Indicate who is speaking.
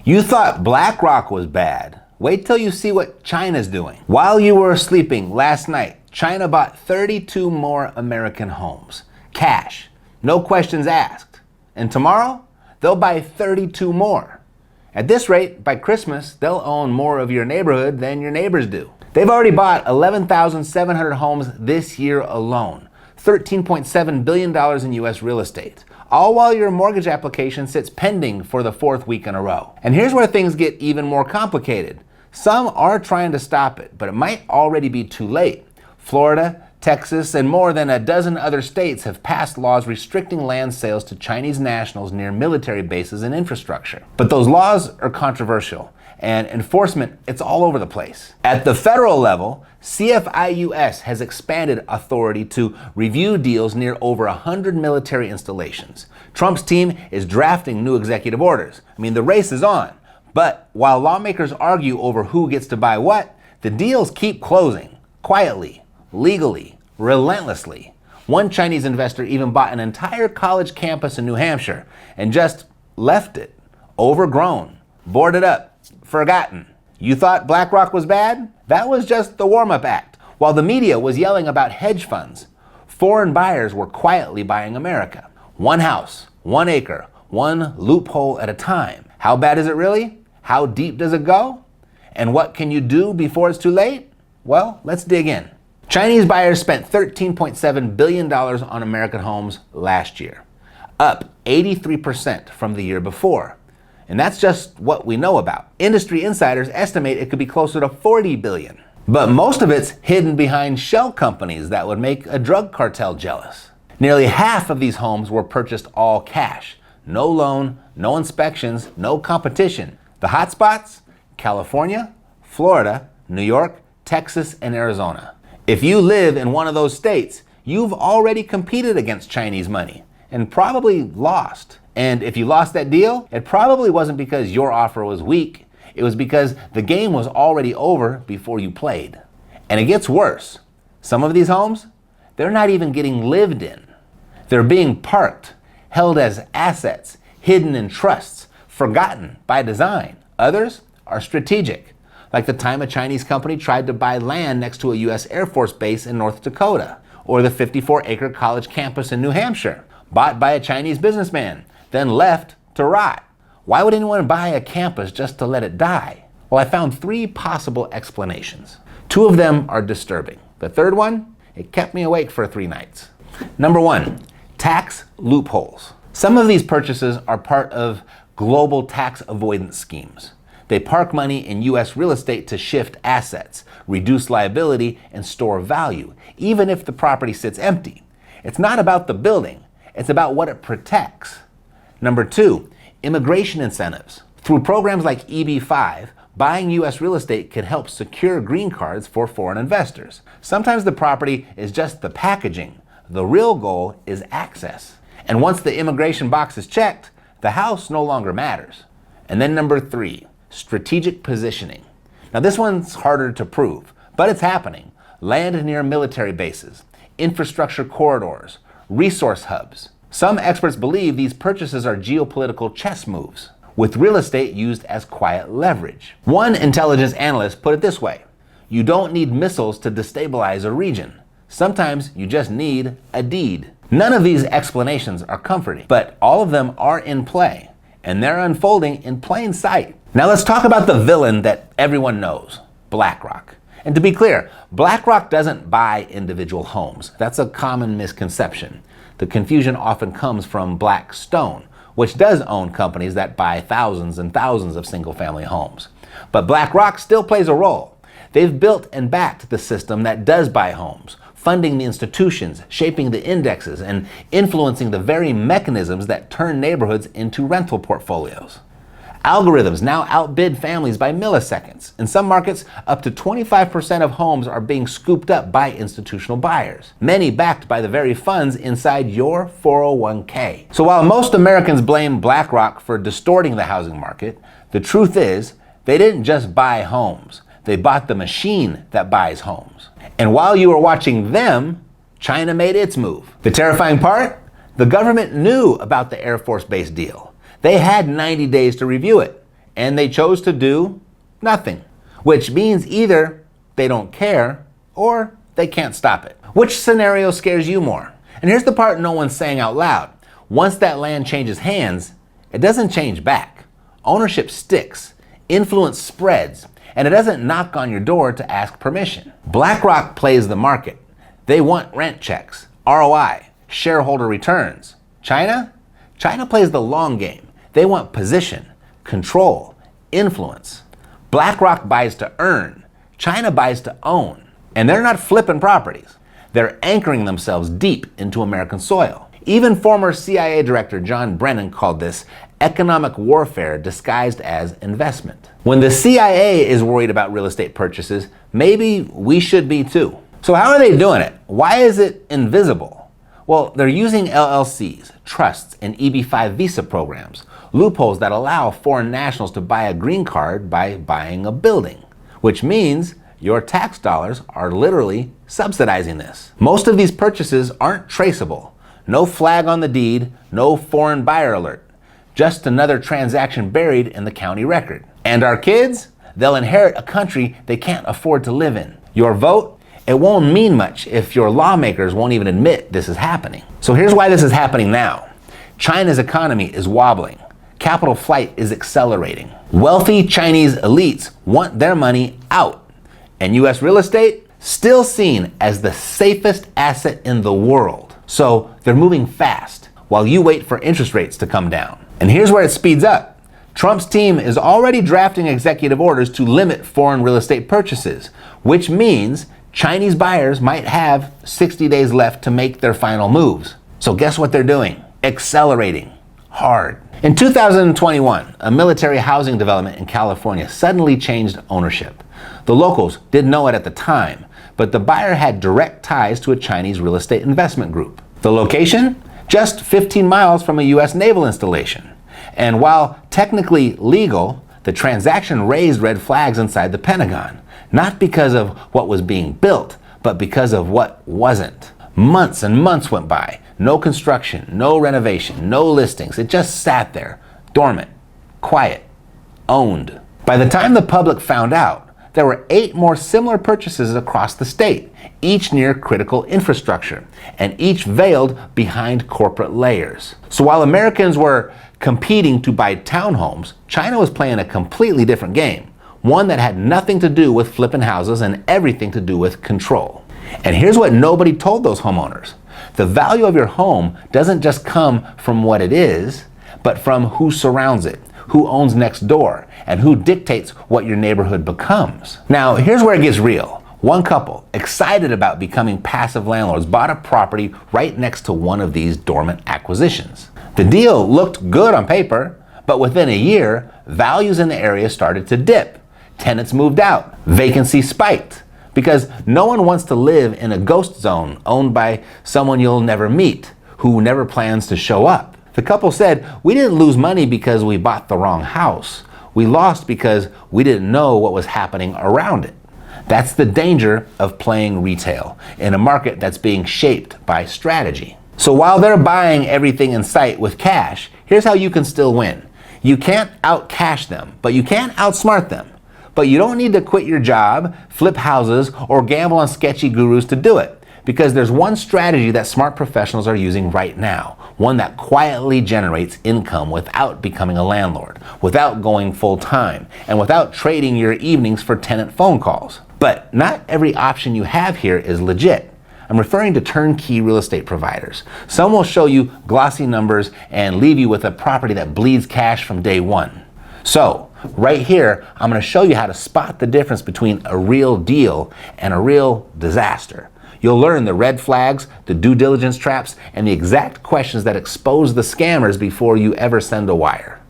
Speaker 1: You thought BlackRock was bad. Wait till you see what China's doing. While you were sleeping last night, China bought 32 more American homes. Cash. No questions asked. And tomorrow, they'll buy 32 more. At this rate, by Christmas, they'll own more of your neighborhood than your neighbors do. They've already bought 11,700 homes this year alone. $13.7 billion in U.S. real estate. All while your mortgage application sits pending for the fourth week in a row. And here's where things get even more complicated. Some are trying to stop it, but it might already be too late. Florida, Texas, and more than a dozen other states have passed laws restricting land sales to Chinese nationals near military bases and infrastructure. But those laws are controversial, and enforcement, it's all over the place. At the federal level, CFIUS has expanded authority to review deals near over 100 military installations. Trump's team is drafting new executive orders. The race is on. But while lawmakers argue over who gets to buy what, the deals keep closing, quietly, legally, relentlessly. One Chinese investor even bought an entire college campus in New Hampshire and just left it, overgrown, boarded up, forgotten. You thought BlackRock was bad? That was just the warm-up act. While the media was yelling about hedge funds, foreign buyers were quietly buying America. One house, 1 acre, one loophole at a time. How bad is it really? How deep does it go? And what can you do before it's too late? Well, let's dig in. Chinese buyers spent $13.7 billion on American homes last year, up 83% from the year before. And that's just what we know about. Industry insiders estimate it could be closer to $40 billion. But most of it's hidden behind shell companies that would make a drug cartel jealous. Nearly half of these homes were purchased all cash. No loan, no inspections, no competition. The hotspots? California, Florida, New York, Texas, and Arizona. If you live in one of those states, you've already competed against Chinese money and probably lost. And if you lost that deal, it probably wasn't because your offer was weak. It was because the game was already over before you played. And it gets worse. Some of these homes, they're not even getting lived in. They're being parked, held as assets, hidden in trusts, forgotten by design. Others are strategic, like the time a Chinese company tried to buy land next to a U.S. Air Force base in North Dakota, or the 54-acre college campus in New Hampshire, bought by a Chinese businessman, then left to rot. Why would anyone buy a campus just to let it die? Well, I found 3 possible explanations. 2 of them are disturbing. The third one, it kept me awake for 3 nights. Number 1, tax loopholes. Some of these purchases are part of global tax avoidance schemes. They park money in U.S. real estate to shift assets, reduce liability, and store value, even if the property sits empty. It's not about the building, it's about what it protects. Number 2, immigration incentives. Through programs like EB-5, buying U.S. real estate can help secure green cards for foreign investors. Sometimes the property is just the packaging. The real goal is access. And once the immigration box is checked, the house no longer matters. And then number 3, strategic positioning. Now this one's harder to prove, but it's happening. Land near military bases, infrastructure corridors, resource hubs. Some experts believe these purchases are geopolitical chess moves, with real estate used as quiet leverage. One intelligence analyst put it this way: you don't need missiles to destabilize a region. Sometimes you just need a deed. None of these explanations are comforting, but all of them are in play, and they're unfolding in plain sight. Now let's talk about the villain that everyone knows, BlackRock. And to be clear, BlackRock doesn't buy individual homes. That's a common misconception. The confusion often comes from Blackstone, which does own companies that buy thousands and thousands of single-family homes. But BlackRock still plays a role. They've built and backed the system that does buy homes, funding the institutions, shaping the indexes, and influencing the very mechanisms that turn neighborhoods into rental portfolios. Algorithms now outbid families by milliseconds. In some markets, up to 25% of homes are being scooped up by institutional buyers, many backed by the very funds inside your 401k. So while most Americans blame BlackRock for distorting the housing market, the truth is they didn't just buy homes. They bought the machine that buys homes. And while you were watching them, China made its move. The terrifying part? The government knew about the Air Force Base deal. They had 90 days to review it, and they chose to do nothing, which means either they don't care or they can't stop it. Which scenario scares you more? And here's the part no one's saying out loud. Once that land changes hands, it doesn't change back. Ownership sticks, influence spreads, and it doesn't knock on your door to ask permission. BlackRock plays the market. They want rent checks, ROI, shareholder returns. China plays the long game. They want position, control, influence. BlackRock buys to earn. China buys to own. And they're not flipping properties. They're anchoring themselves deep into American soil. Even former CIA Director John Brennan called this economic warfare disguised as investment. When the CIA is worried about real estate purchases, maybe we should be too. So how are they doing it? Why is it invisible? Well, they're using LLCs, trusts, and EB-5 visa programs, loopholes that allow foreign nationals to buy a green card by buying a building, which means your tax dollars are literally subsidizing this. Most of these purchases aren't traceable. No flag on the deed, no foreign buyer alert. Just another transaction buried in the county record. And our kids, they'll inherit a country they can't afford to live in. Your vote, it won't mean much if your lawmakers won't even admit this is happening. So here's why this is happening now. China's economy is wobbling. Capital flight is accelerating. Wealthy Chinese elites want their money out. And US real estate, still seen as the safest asset in the world. So they're moving fast while you wait for interest rates to come down. And here's where it speeds up. Trump's team is already drafting executive orders to limit foreign real estate purchases, which means Chinese buyers might have 60 days left to make their final moves. So guess what they're doing? Accelerating hard. In 2021, a military housing development in California suddenly changed ownership. The locals didn't know it at the time, but the buyer had direct ties to a Chinese real estate investment group. The location? Just 15 miles from a US naval installation. And while technically legal, the transaction raised red flags inside the Pentagon, not because of what was being built, but because of what wasn't. Months and months went by. No construction, no renovation, no listings. It just sat there, dormant, quiet, owned. By the time the public found out, there were 8 more similar purchases across the state, each near critical infrastructure, and each veiled behind corporate layers. So while Americans were competing to buy townhomes, China was playing a completely different game, one that had nothing to do with flipping houses and everything to do with control. And here's what nobody told those homeowners. The value of your home doesn't just come from what it is, but from who surrounds it, who owns next door, and who dictates what your neighborhood becomes. Now, here's where it gets real. One couple, excited about becoming passive landlords, bought a property right next to one of these dormant acquisitions. The deal looked good on paper, but within a year, values in the area started to dip. Tenants moved out. Vacancy spiked. Because no one wants to live in a ghost zone owned by someone you'll never meet, who never plans to show up. The couple said, "We didn't lose money because we bought the wrong house. We lost because we didn't know what was happening around it." That's the danger of playing retail in a market that's being shaped by strategy. So while they're buying everything in sight with cash, here's how you can still win. You can't out-cash them, but you can outsmart them. But you don't need to quit your job, flip houses, or gamble on sketchy gurus to do it. Because there's one strategy that smart professionals are using right now. One that quietly generates income without becoming a landlord, without going full time, and without trading your evenings for tenant phone calls. But not every option you have here is legit. I'm referring to turnkey real estate providers. Some will show you glossy numbers and leave you with a property that bleeds cash from day one. So, right here, I'm going to show you how to spot the difference between a real deal and a real disaster. You'll learn the red flags, the due diligence traps, and the exact questions that expose the scammers before you ever send a wire.